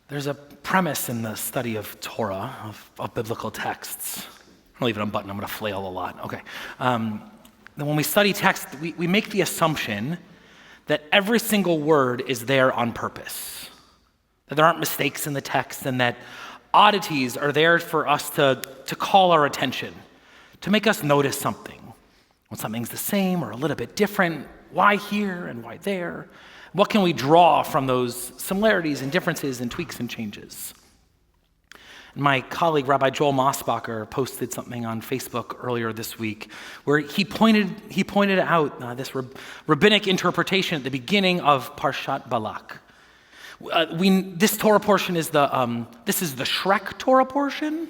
There's a premise in the study of Torah, of biblical texts. I'll leave it unbuttoned, I'm going to flail a lot. Okay. Then when we study text, we make the assumption that every single word is there on purpose, that there aren't mistakes in the text, and that oddities are there for us to call our attention, to make us notice something. When something's the same or a little bit different, why here and why there? What can we draw from those similarities and differences and tweaks and changes? And my colleague, Rabbi Joel Mosbacher, posted something on Facebook earlier this week where he pointed out this rabbinic interpretation at the beginning of Parshat Balak. This Torah portion is this is the Shrek Torah portion.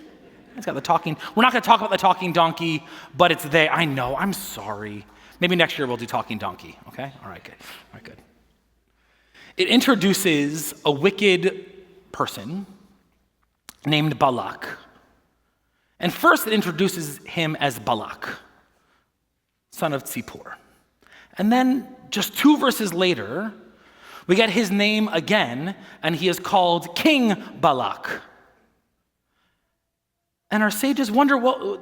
It's got the talking. We're not going to talk about the talking donkey, but it's there. I know. I'm sorry. Maybe next year we'll do talking donkey. Okay. All right. Good. All right. Good. It introduces a wicked person named Balak. And first it introduces him as Balak, son of Tzipor. And then just 2 verses later, we get his name again, and he is called King Balak. And our sages wonder, well,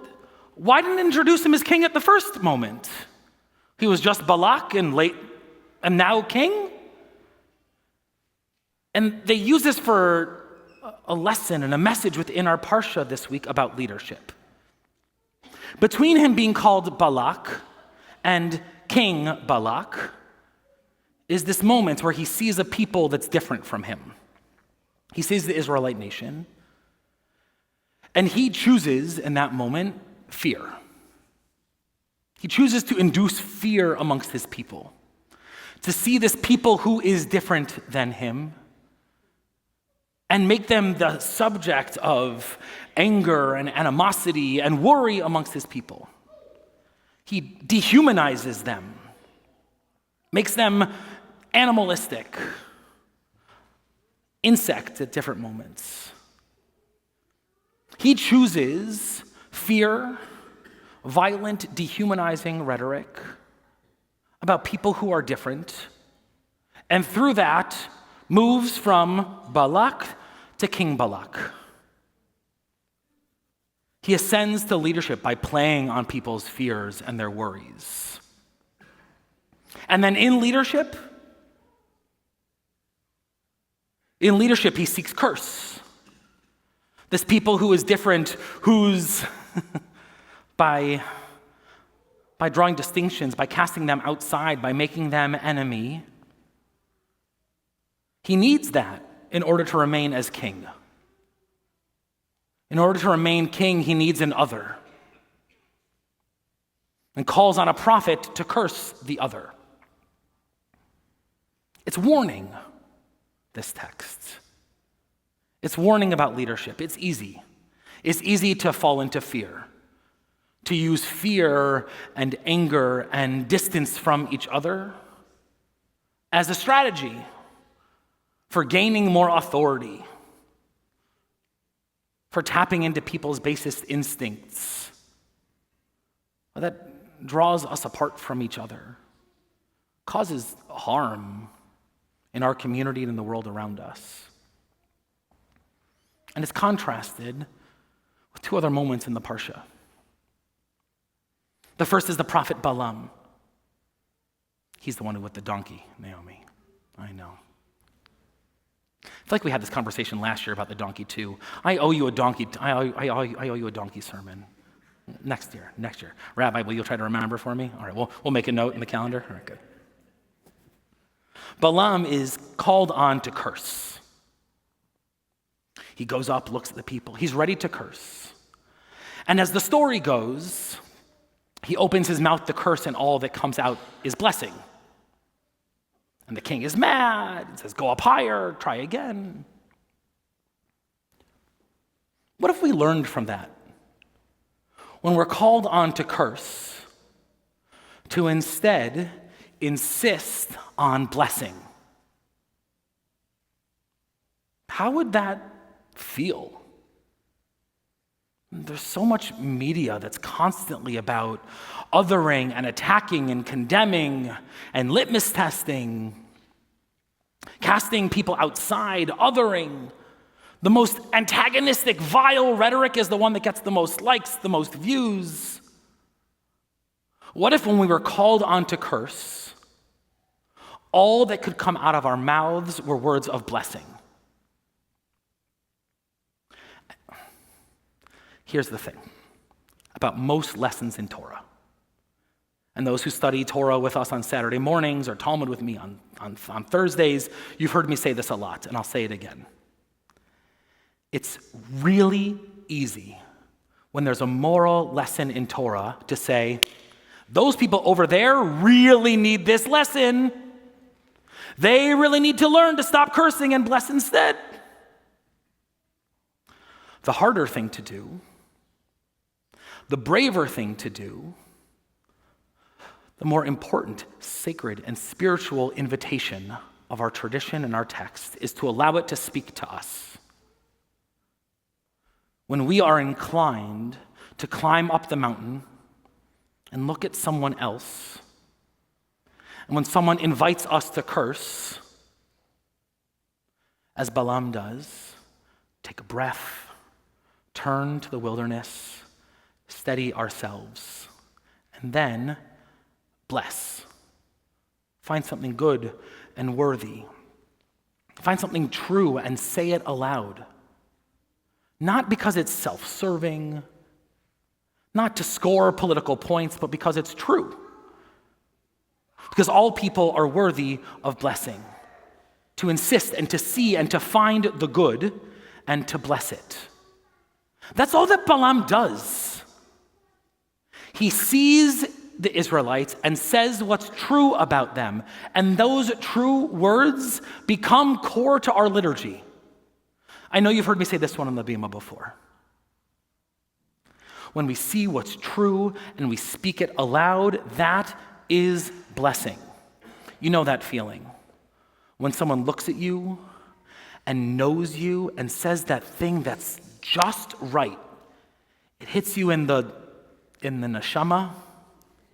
why didn't it introduce him as king at the first moment? He was just Balak and now king? And they use this for a lesson and a message within our parsha this week about leadership. Between him being called Balak and King Balak is this moment where he sees a people that's different from him. He sees the Israelite nation, and he chooses in that moment fear. He chooses to induce fear amongst his people, to see this people who is different than him and make them the subject of anger and animosity and worry amongst his people. He dehumanizes them, makes them animalistic, insects at different moments. He chooses fear, violent, dehumanizing rhetoric about people who are different, and through that moves from Balak to King Balak. He ascends to leadership by playing on people's fears and their worries. And then in leadership, he seeks curse. This people who is different, who's by drawing distinctions, by casting them outside, by making them enemy, he needs that in order to remain as king. In order to remain king, he needs an other, and calls on a prophet to curse the other. It's warning, this text. It's warning about leadership. It's easy. It's easy to fall into fear, to use fear and anger and distance from each other as a strategy for gaining more authority, for tapping into people's basest instincts. That draws us apart from each other, causes harm in our community and in the world around us. And it's contrasted with 2 other moments in the Parsha. The first is the prophet Balaam. He's the one with the donkey, Naomi. I know. I feel like we had this conversation last year about the donkey too. I owe you a donkey. I owe you a donkey sermon. Next year. Rabbi, will you try to remember for me? All right, we'll make a note in the calendar. All right, good. Balaam is called on to curse. He goes up, looks at the people. He's ready to curse. And as the story goes, he opens his mouth to curse, and all that comes out is blessing. And the king is mad and says, go up higher, try again. What if we learned from that? When we're called on to curse, to instead insist on blessing. How would that feel? There's so much media that's constantly about othering and attacking and condemning and litmus testing, casting people outside, othering, The most antagonistic, vile rhetoric is the one that gets the most likes, the most views. What if when we were called on to curse, all that could come out of our mouths were words of blessing? Here's the thing about most lessons in Torah. And those who study Torah with us on Saturday mornings or Talmud with me on Thursdays, you've heard me say this a lot, and I'll say it again. It's really easy when there's a moral lesson in Torah to say, those people over there really need this lesson. They really need to learn to stop cursing and bless instead. The harder thing to do, the braver thing to do, the more important, sacred, and spiritual invitation of our tradition and our text is to allow it to speak to us. When we are inclined to climb up the mountain and look at someone else, and when someone invites us to curse, as Balaam does, take a breath, turn to the wilderness, steady ourselves, and then bless. Find something good and worthy. Find something true and say it aloud. Not because it's self-serving, not to score political points, but because it's true. Because all people are worthy of blessing. To insist and to see and to find the good and to bless it. That's all that Balaam does. He sees the Israelites and says what's true about them. And those true words become core to our liturgy. I know you've heard me say this one on the Bima before. When we see what's true and we speak it aloud, that is blessing. You know that feeling. When someone looks at you and knows you and says that thing that's just right. It hits you in the neshama.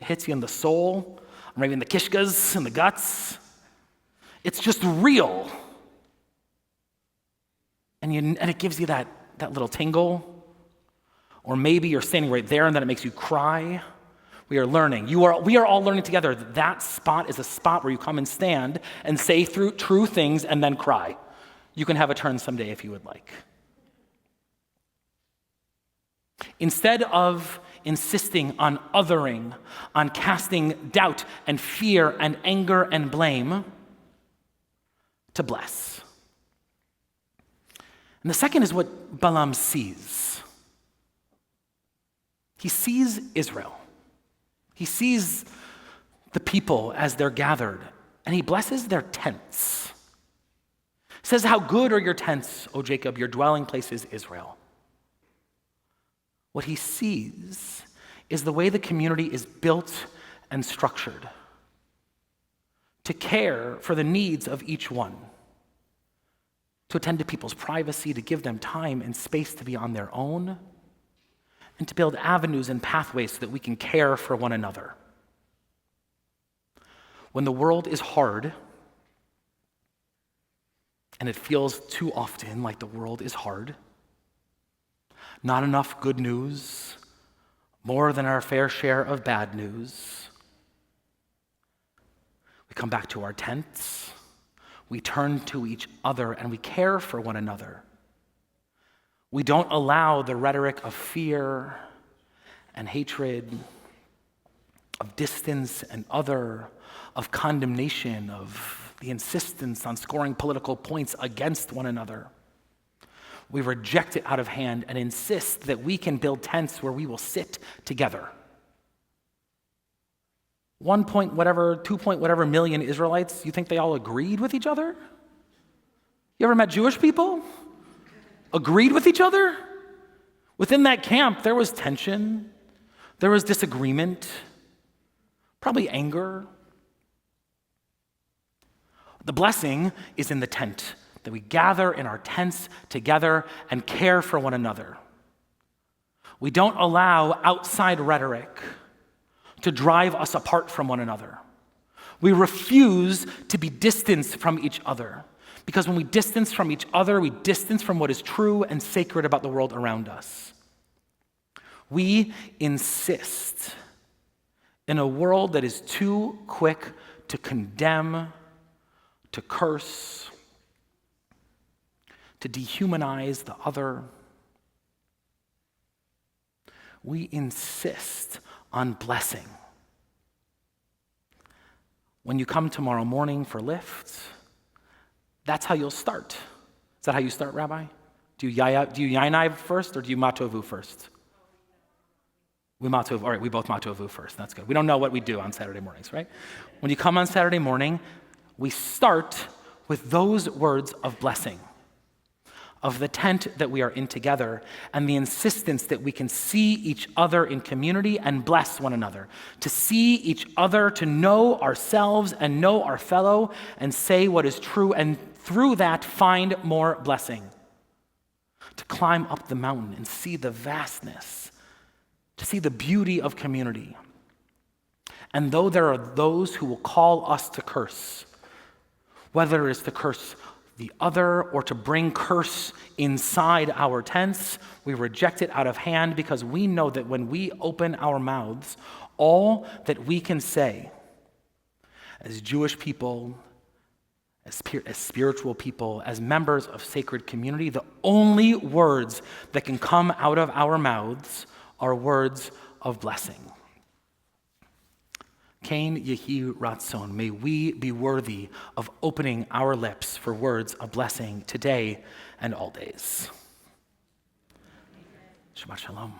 It hits you in the soul, or maybe in the kishkas, in the guts. It's just real. And it gives you that little tingle. Or maybe you're standing right there and then it makes you cry. We are learning. We are all learning together that spot is a spot where you come and stand and say true things and then cry. You can have a turn someday if you would like. Instead of insisting on othering, on casting doubt and fear and anger and blame, to bless. And the second is what Balaam sees. He sees Israel. He sees the people as they're gathered, and he blesses their tents. He says, "How good are your tents, O Jacob, your dwelling place is Israel." What he sees is the way the community is built and structured to care for the needs of each one, to attend to people's privacy, to give them time and space to be on their own, and to build avenues and pathways so that we can care for one another. When the world is hard, and it feels too often like the world is hard, not enough good news, more than our fair share of bad news, we come back to our tents, we turn to each other, and we care for one another. We don't allow the rhetoric of fear and hatred, of distance and other, of condemnation, of the insistence on scoring political points against one another. We reject it out of hand and insist that we can build tents where we will sit together. 1 point whatever, 2 point whatever million Israelites, you think they all agreed with each other? You ever met Jewish people? Agreed with each other? Within that camp, there was tension, there was disagreement, probably anger. The blessing is in the tent, that we gather in our tents together and care for one another. We don't allow outside rhetoric to drive us apart from one another. We refuse to be distanced from each other Because when we distance from each other, we distance from what is true and sacred about the world around us. We insist in a world that is too quick to condemn, to curse, to dehumanize the other. We insist on blessing. When you come tomorrow morning for lift, that's how you'll start. Is that how you start, Rabbi? Do you yainai first or do you matovu first? We matovu. All right, we both matovu first. That's good. We don't know what we do on Saturday mornings, right? When you come on Saturday morning, we start with those words of blessing, of the tent that we are in together, and the insistence that we can see each other in community and bless one another, to see each other, to know ourselves and know our fellow, and say what is true, and through that find more blessing, to climb up the mountain and see the vastness, to see the beauty of community. And though there are those who will call us to curse, whether it is to curse the other or to bring curse inside our tents, we reject it out of hand because we know that when we open our mouths, all that we can say as Jewish people, as spiritual people, as members of sacred community, the only words that can come out of our mouths are words of blessing. Kain Yehi Ratzon, may we be worthy of opening our lips for words of blessing today and all days. Shabbat Shalom.